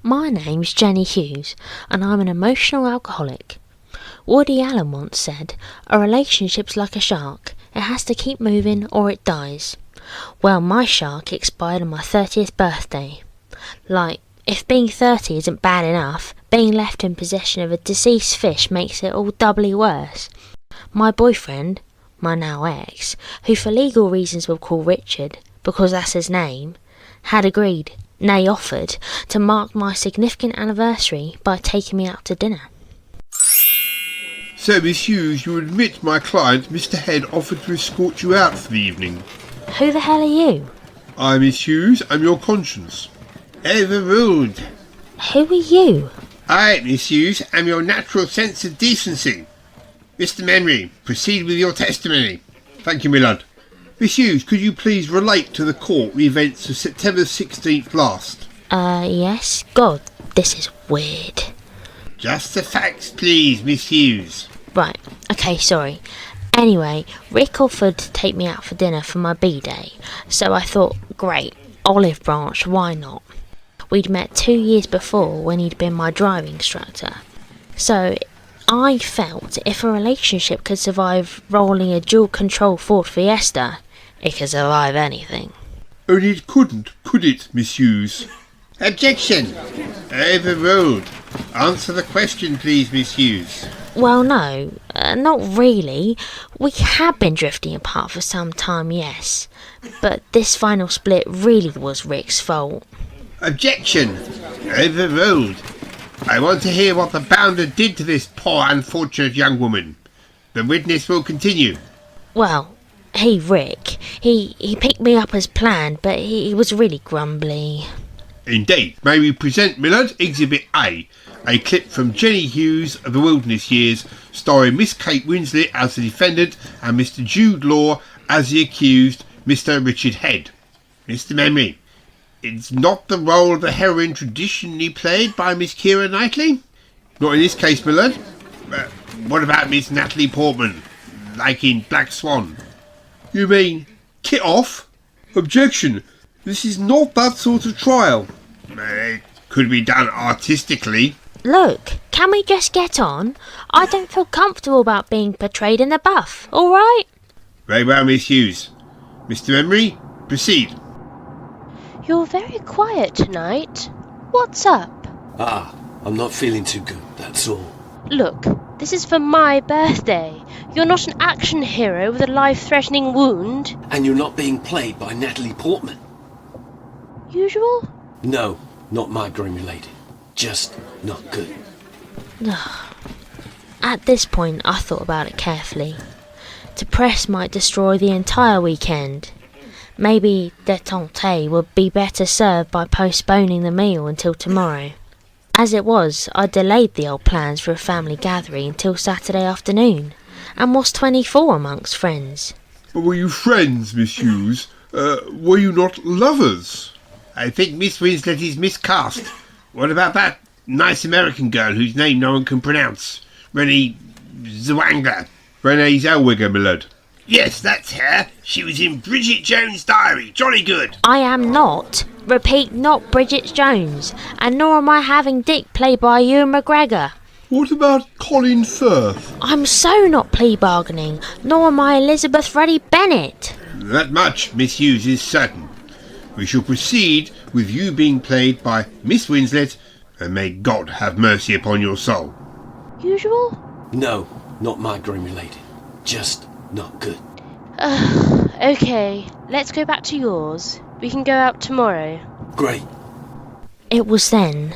My name's Jenny Hughes, and I'm an emotional alcoholic. Woody Allen once said, "A relationship's like a shark. It has to keep moving or it dies." Well, my shark expired on my 30th birthday. Like, if being 30 isn't bad enough, being left in possession of a deceased fish makes it all doubly worse. My boyfriend, my now ex, who for legal reasons we'll call Richard, because that's his name, had agreed, nay offered, to mark my significant anniversary by taking me out to dinner. So, Miss Hughes, you admit my client, Mr. Head, offered to escort you out for the evening. Who the hell are you? I, Miss Hughes, am your conscience. Overruled. Who are you? I, Miss Hughes, am your natural sense of decency. Mr. Memory, proceed with your testimony. Thank you, my lord. Miss Hughes, could you please relate to the court the events of September 16th last? Yes. God, this is weird. Just the facts, please, Miss Hughes. Right, okay, sorry. Anyway, Rick offered to take me out for dinner for my B-Day, so I thought, great, Olive Branch, why not? We'd met 2 years before when he'd been my driving instructor. So I felt if a relationship could survive rolling a dual-control Ford Fiesta, it could survive anything. Only it couldn't, could it, Miss Hughes? Objection! Overruled. Answer the question, please, Miss Hughes. Well, no, not really. We had been drifting apart for some time, yes. But this final split really was Rick's fault. Objection! Overruled. I want to hear what the bounder did to this poor unfortunate young woman. The witness will continue. Well, Rick, he picked me up as planned, but he was really grumbly. Indeed. May we present, Millard, Exhibit A clip from Jenny Hughes of the Wilderness Years, starring Miss Kate Winslet as the defendant and Mr. Jude Law as the accused, Mr. Richard Head. Mr. Memory, it's not the role of the heroine traditionally played by Miss Keira Knightley? Not in this case, Millard. What about Miss Natalie Portman, like in Black Swan? You mean Kit Off? Objection. This is not that sort of trial. It could be done artistically. Look, can we just get on? I don't feel comfortable about being portrayed in the buff, all right? Very well, Miss Hughes. Mr. Emery, proceed. You're very quiet tonight. What's up? I'm not feeling too good, that's all. Look, this is for my birthday. You're not an action hero with a life-threatening wound. And you're not being played by Natalie Portman? Usual? No, not migraine-related. Just not good. At this point, I thought about it carefully. To press might destroy the entire weekend. Maybe détente would be better served by postponing the meal until tomorrow. As it was, I delayed the old plans for a family gathering until Saturday afternoon, and was 24 amongst friends. But were you friends, Miss Hughes? Were you not lovers? I think Miss Winslet is miscast. What about that nice American girl whose name no one can pronounce? Renee Zellweger. Renee Zellweger, my lord. Yes, that's her. She was in Bridget Jones' Diary. Jolly good. I am not, repeat, not Bridget Jones, and nor am I having Dick played by Ewan McGregor. What about Colin Firth? I'm so not plea bargaining, nor am I Elizabeth Reddy Bennett. That much, Miss Hughes, is certain. We shall proceed with you being played by Miss Winslet, and may God have mercy upon your soul. Usual? No, not migraine-related. Just not good. Okay, let's go back to yours. We can go out tomorrow. Great. It was then,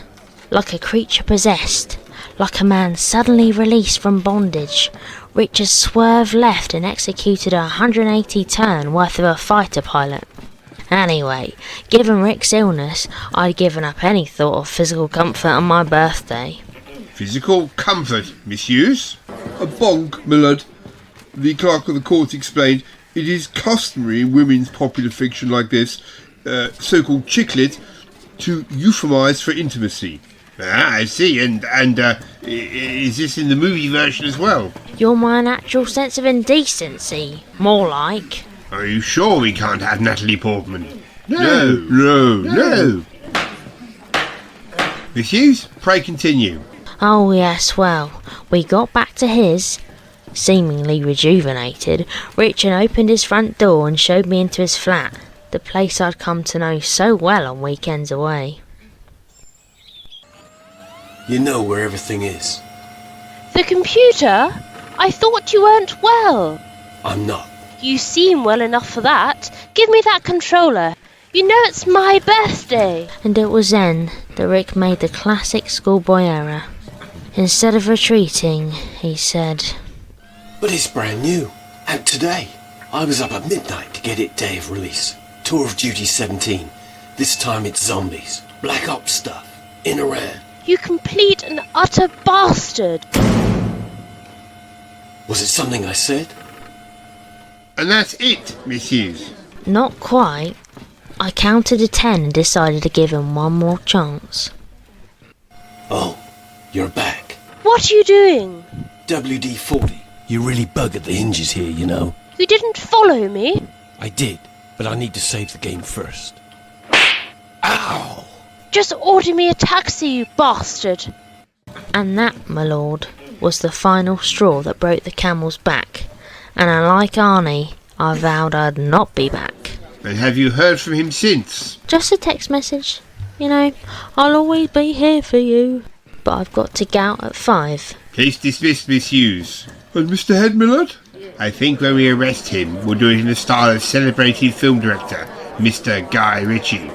like a creature possessed, like a man suddenly released from bondage, Richard swerved left and executed a 180 turn worth of a fighter pilot. Anyway, given Rick's illness, I'd given up any thought of physical comfort on my birthday. Physical comfort, Miss Hughes? A bonk, my lord. The clerk of the court explained, it is customary in women's popular fiction like this, so-called chicklet, to euphemize for intimacy. Ah, I see, and is this in the movie version as well? You're my natural sense of indecency, more like. Are you sure we can't have Natalie Portman? No. Miss Hughes, pray continue. Oh yes, well, we got back to his. Seemingly rejuvenated, Richard opened his front door and showed me into his flat, the place I'd come to know so well on weekends away. You know where everything is. The computer? I thought you weren't well. I'm not. You seem well enough for that. Give me that controller. You know it's my birthday. And it was then that Rick made the classic schoolboy error. Instead of retreating, he said, But it's brand new. Out today. I was up at midnight to get it day of release. Tour of Duty 17. This time it's zombies. Black Ops stuff. In Iran. You complete and utter bastard. Was it something I said? And that's it, Miss Hughes. Not quite. I counted to 10 and decided to give him one more chance. Oh, you're back. What are you doing? WD-40. You really bug at the hinges here, you know. You didn't follow me. I did, but I need to save the game first. Ow! Just order me a taxi, you bastard. And that, my lord, was the final straw that broke the camel's back. And unlike Arnie, I vowed I'd not be back. And have you heard from him since? Just a text message. You know, I'll always be here for you. But I've got to go out at 5. Case dismissed, Miss Hughes. And Mr. Head, my lad? I think when we arrest him, we'll do it in the style of celebrated film director, Mr. Guy Ritchie.